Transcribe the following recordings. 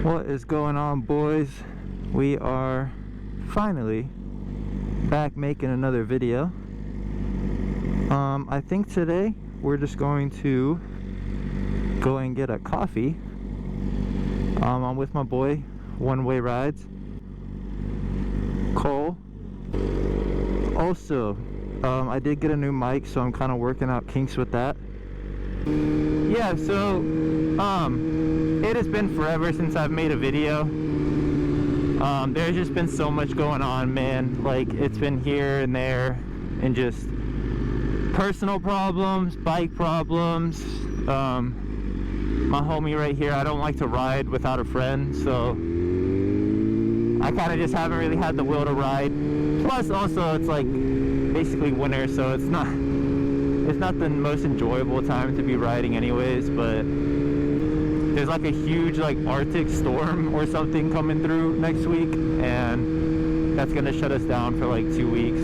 What is going on, boys? We are finally back making another video. I think today we're just going to go and get a coffee. I'm with my boy, one-way rides, Cole. Also, I did get a new mic, so I'm kind of working out kinks with that. Yeah, so it has been forever since I've made a video. There's just been so much going on, man. Like, it's been here and there, and just personal problems, bike problems. My homie right here, I don't like to ride without a friend, so I kind of just haven't really had the will to ride. Plus, also, it's like basically winter, so it's not the most enjoyable time to be riding anyways. But there's like a huge like Arctic storm or something coming through next week, and that's gonna shut us down for like 2 weeks.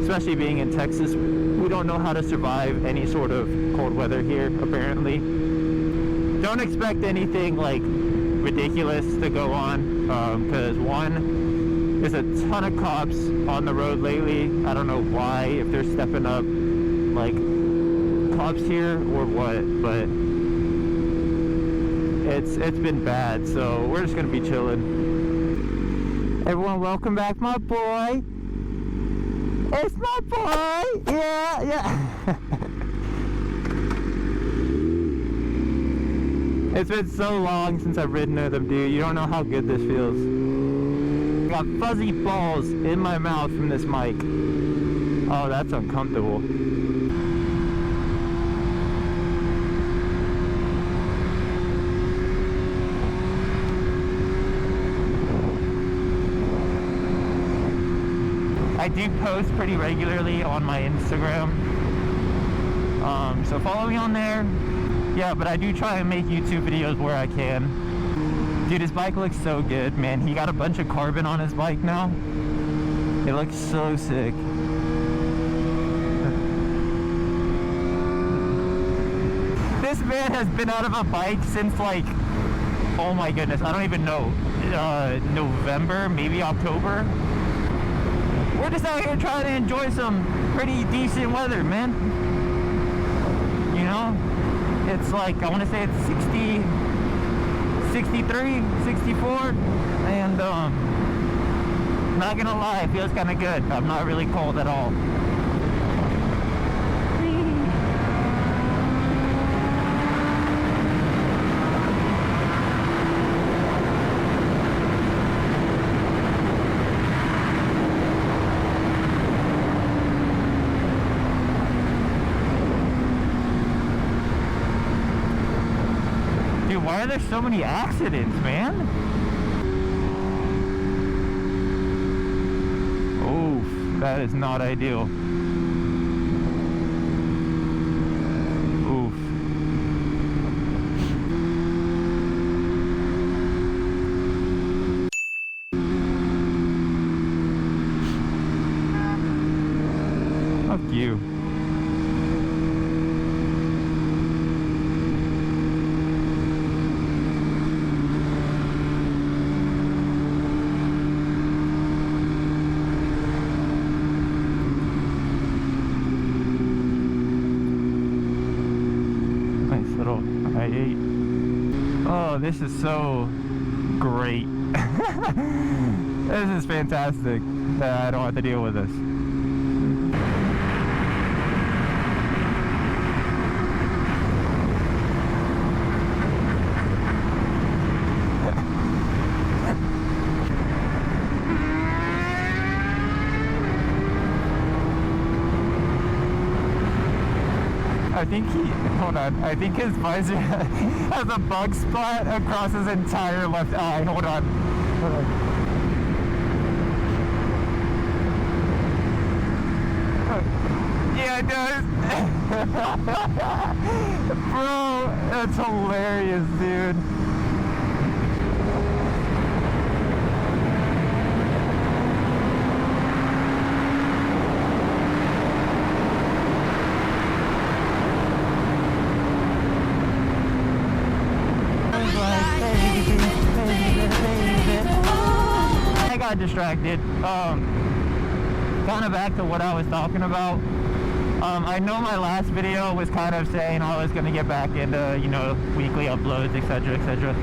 Especially being in Texas, we don't know how to survive any sort of cold weather here, apparently. Don't expect anything like ridiculous to go on, because one, there's a ton of cops on the road lately. I don't know why, if they're stepping up like cops here or what, but it's been bad, so we're just gonna be chilling. Everyone, welcome back, my boy. It's my boy. Yeah. It's been so long since I've ridden with them, dude. You don't know how good this feels. I got fuzzy balls in my mouth from this mic. Oh, that's uncomfortable. I do post pretty regularly on my Instagram, so follow me on there. Yeah, but I do try and make YouTube videos where I can. Dude, his bike looks so good, man. He got a bunch of carbon on his bike now. It looks so sick. This man has been out of a bike since like, oh my goodness, I don't even know, November, maybe October. We're just out here trying to enjoy some pretty decent weather, man. You know, it's like, I want to say it's 60, 63, 64, and not gonna lie, it feels kind of good. I'm not really cold at all. Why are there so many accidents, man? Oof, that is not ideal. Oof. Fuck you. Oh, this is so great. This is fantastic that I don't have to deal with this. I think his visor has a bug spot across his entire left eye. Hold on. Yeah, it does. Bro, that's hilarious, dude. got distracted. Kind of back to what I was talking about. I know my last video was kind of saying I was going to get back into, you know, weekly uploads, etc., etc.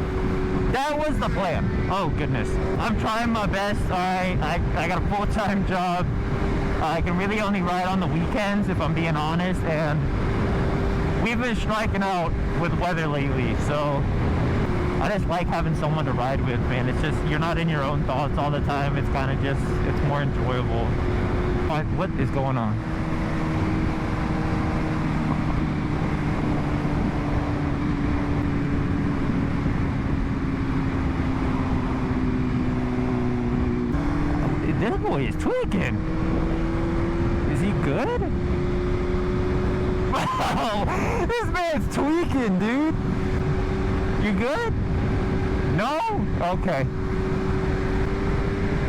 That was the plan. Oh, goodness. I'm trying my best. Alright, I got a full-time job. I can really only ride on the weekends, if I'm being honest, and we've been striking out with weather lately, so I just like having someone to ride with, man. It's just, you're not in your own thoughts all the time. It's kind of just, it's more enjoyable. What is going on? This boy is tweaking. Is he good? Wow, this man's tweaking, dude. You good? No? Okay.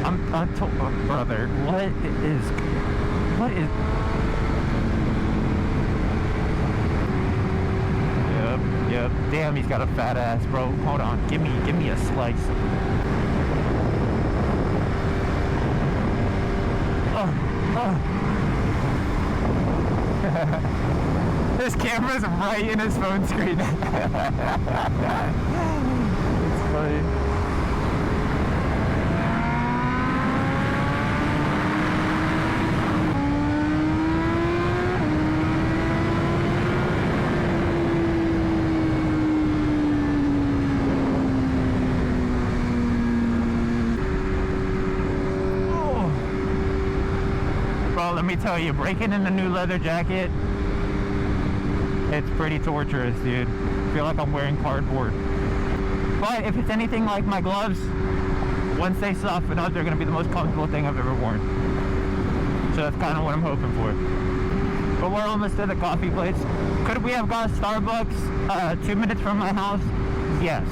I'm told, brother. What is? Yep. Damn, he's got a fat ass, bro. Hold on. Give me a slice. This camera's right in his phone screen. It's funny. Bro, let me tell you, breaking in a new leather jacket, it's pretty torturous, dude. I feel like I'm wearing cardboard. But if it's anything like my gloves, once they soften up, they're going to be the most comfortable thing I've ever worn. So that's kind of what I'm hoping for. But we're almost at the coffee place. Could we have got Starbucks 2 minutes from my house? Yes.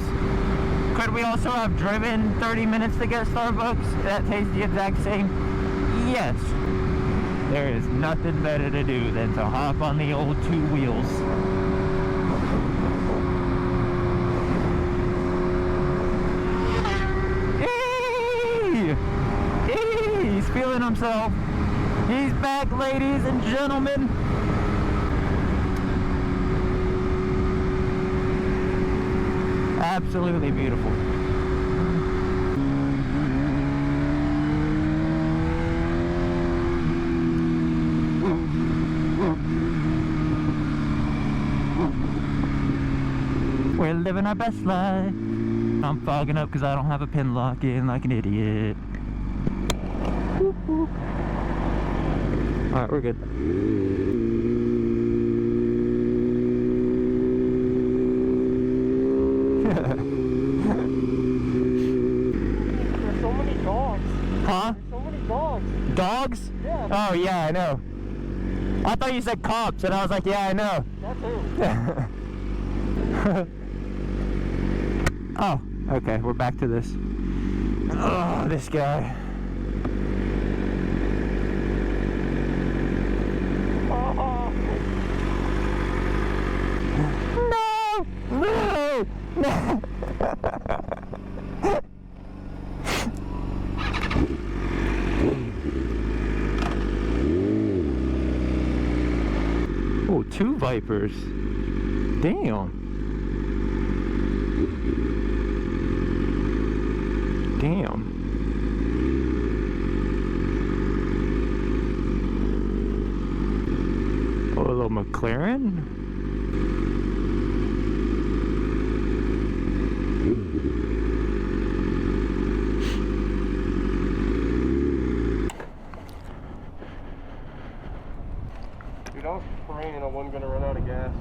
Could we also have driven 30 minutes to get Starbucks that tastes the exact same? Yes. There is nothing better to do than to hop on the old two wheels. Hey! He's feeling himself. He's back, ladies and gentlemen. Absolutely beautiful. We're living our best life. I'm fogging up because I don't have a pin lock in like an idiot. Alright, we're good. There's so many dogs. Huh? There's so many dogs. Dogs? Yeah. Oh, yeah, I know. I thought you said cops, and I was like, yeah, I know. That too. Oh, okay, we're back to this. Oh, this guy. Oh. No! No! Oh, 2 Vipers. Damn. Damn. Oh, a little McLaren? Dude, I was praying I wasn't gonna run out of gas.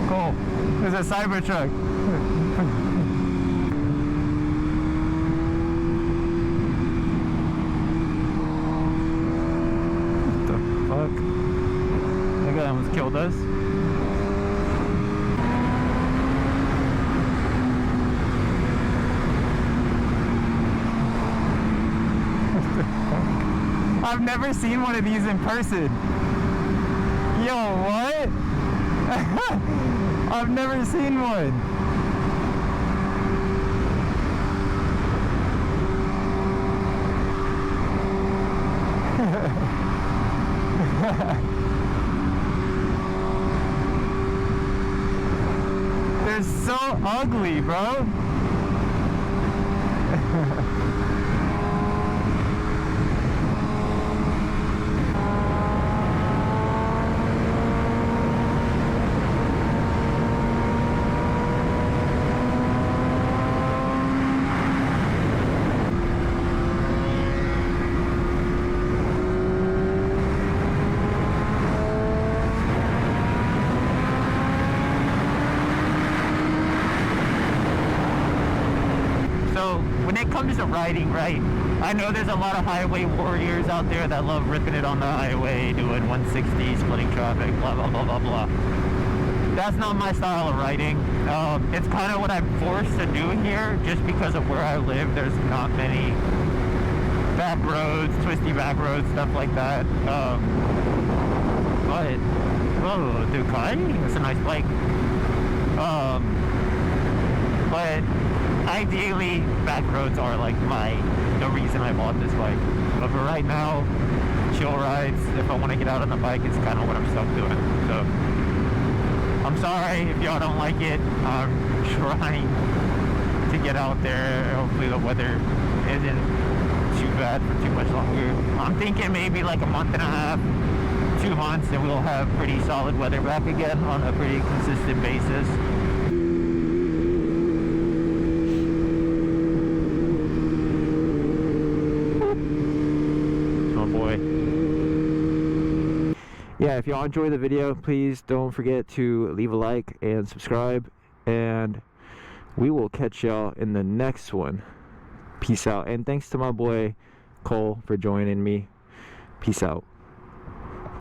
Cool. There's a Cybertruck. killed us. I've never seen one of these in person. Yo, what? I've never seen one. They're so ugly, bro. When it comes to riding, right, I know there's a lot of highway warriors out there that love ripping it on the highway, doing 160, splitting traffic, blah, blah, blah, blah, blah. That's not my style of riding. It's kind of what I'm forced to do here, just because of where I live. There's not many back roads, twisty back roads, stuff like that. But, oh, Ducati, that's a nice bike. But ideally, back roads are like the reason I bought this bike. But for right now, chill rides, if I want to get out on the bike, it's kind of what I'm stuck doing. So, I'm sorry if y'all don't like it. I'm trying to get out there. Hopefully the weather isn't too bad for too much longer. I'm thinking maybe like a month and a half, 2 months, and we'll have pretty solid weather back again on a pretty consistent basis. Yeah, if y'all enjoy the video, please don't forget to leave a like and subscribe, and we will catch y'all in the next one. Peace out, and thanks to my boy Cole for joining me. Peace out.